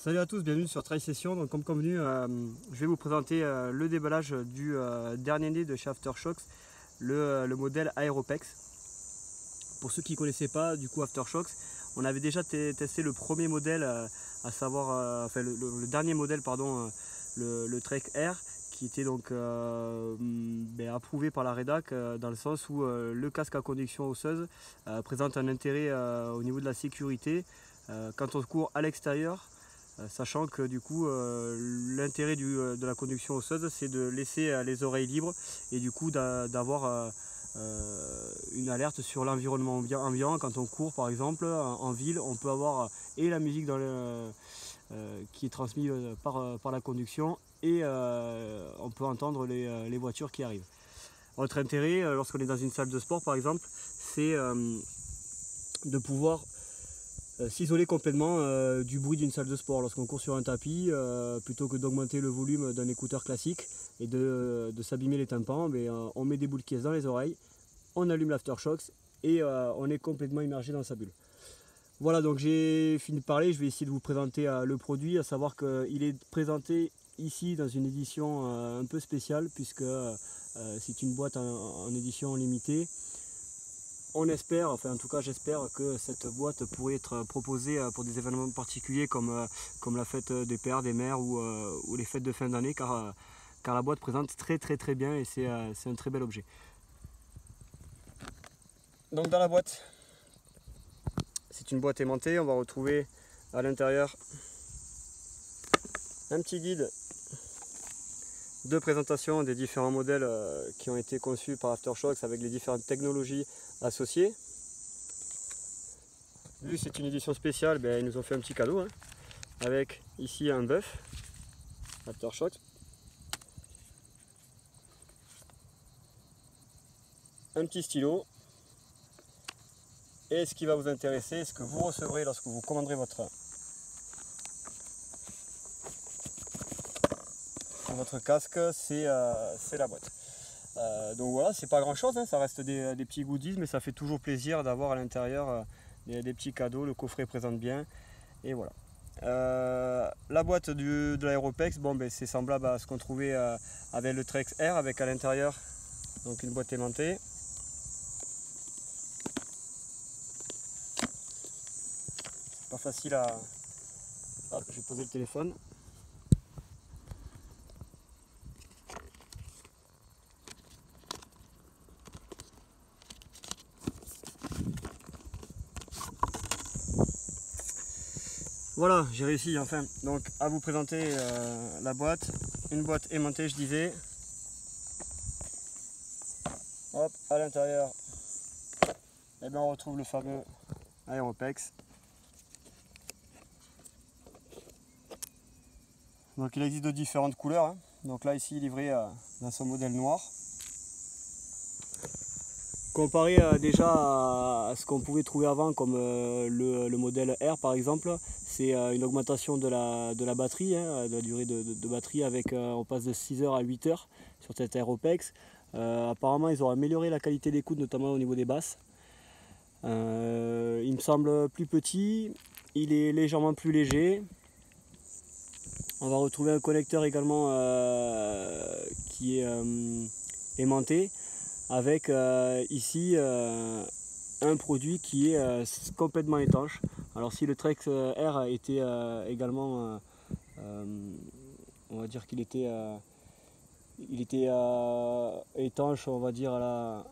Salut à tous, bienvenue sur Trail Session. Donc, comme convenu, je vais vous présenter le déballage du dernier né de chez Aftershocks, le modèle Aeropex. Pour ceux qui ne connaissaient pas, du coup Aftershocks, on avait déjà testé le premier modèle, à savoir le dernier modèle, pardon, le Trek Air, qui était donc approuvé par la rédac dans le sens où le casque à conduction osseuse présente un intérêt au niveau de la sécurité quand on court à l'extérieur. Sachant que du coup l'intérêt de la conduction osseuse, c'est de laisser les oreilles libres et du coup d'avoir une alerte sur l'environnement ambiant. Quand on court par exemple en ville, on peut avoir et la musique qui est transmise par la conduction et on peut entendre les voitures qui arrivent. Notre intérêt lorsqu'on est dans une salle de sport par exemple, c'est de pouvoir s'isoler complètement du bruit d'une salle de sport. Lorsqu'on court sur un tapis, plutôt que d'augmenter le volume d'un écouteur classique et de s'abîmer les tympans, on met des boules de caisse dans les oreilles, on allume l'Aftershocks et on est complètement immergé dans sa bulle. Voilà, donc j'ai fini de parler, je vais essayer de vous présenter le produit, à savoir qu'il est présenté ici dans une édition un peu spéciale, puisque c'est une boîte en édition limitée. On espère, enfin en tout cas j'espère que cette boîte pourrait être proposée pour des événements particuliers comme la fête des pères, des mères ou les fêtes de fin d'année, car la boîte présente très bien et c'est un très bel objet. Donc dans la boîte, c'est une boîte aimantée, on va retrouver à l'intérieur un petit guide de présentation des différents modèles qui ont été conçus par Aftershocks avec les différentes technologies associées. Vu que c'est une édition spéciale, ils nous ont fait un petit cadeau avec ici un bœuf Aftershocks, un petit stylo et ce qui va vous intéresser, ce que vous recevrez lorsque vous commanderez votre casque, c'est la boîte. Donc voilà, c'est pas grand chose, ça reste des petits goodies, mais ça fait toujours plaisir d'avoir à l'intérieur des petits cadeaux. Le coffret présente bien et voilà. La boîte de l'Aeropex, c'est semblable à ce qu'on trouvait avec le Trek Air, avec à l'intérieur donc une boîte aimantée. C'est pas facile à... Hop, je vais poser le téléphone. Voilà, j'ai réussi enfin donc à vous présenter la boîte, une boîte aimantée, je disais. Hop, à l'intérieur, on retrouve le fameux Aeropex. Donc il existe de différentes couleurs. Donc là ici livré dans son modèle noir. Comparé déjà à ce qu'on pouvait trouver avant comme le modèle R par exemple, c'est une augmentation de la batterie, de la durée de batterie, avec on passe de 6 heures à 8 heures sur cet Aeropex. Apparemment ils ont amélioré la qualité d'écoute, notamment au niveau des basses. Il me semble plus petit, il est légèrement plus léger. On va retrouver un connecteur également qui est aimanté, avec ici un produit qui est complètement étanche. Alors si le Trek Air était également, on va dire qu'il était, étanche, on va dire à la...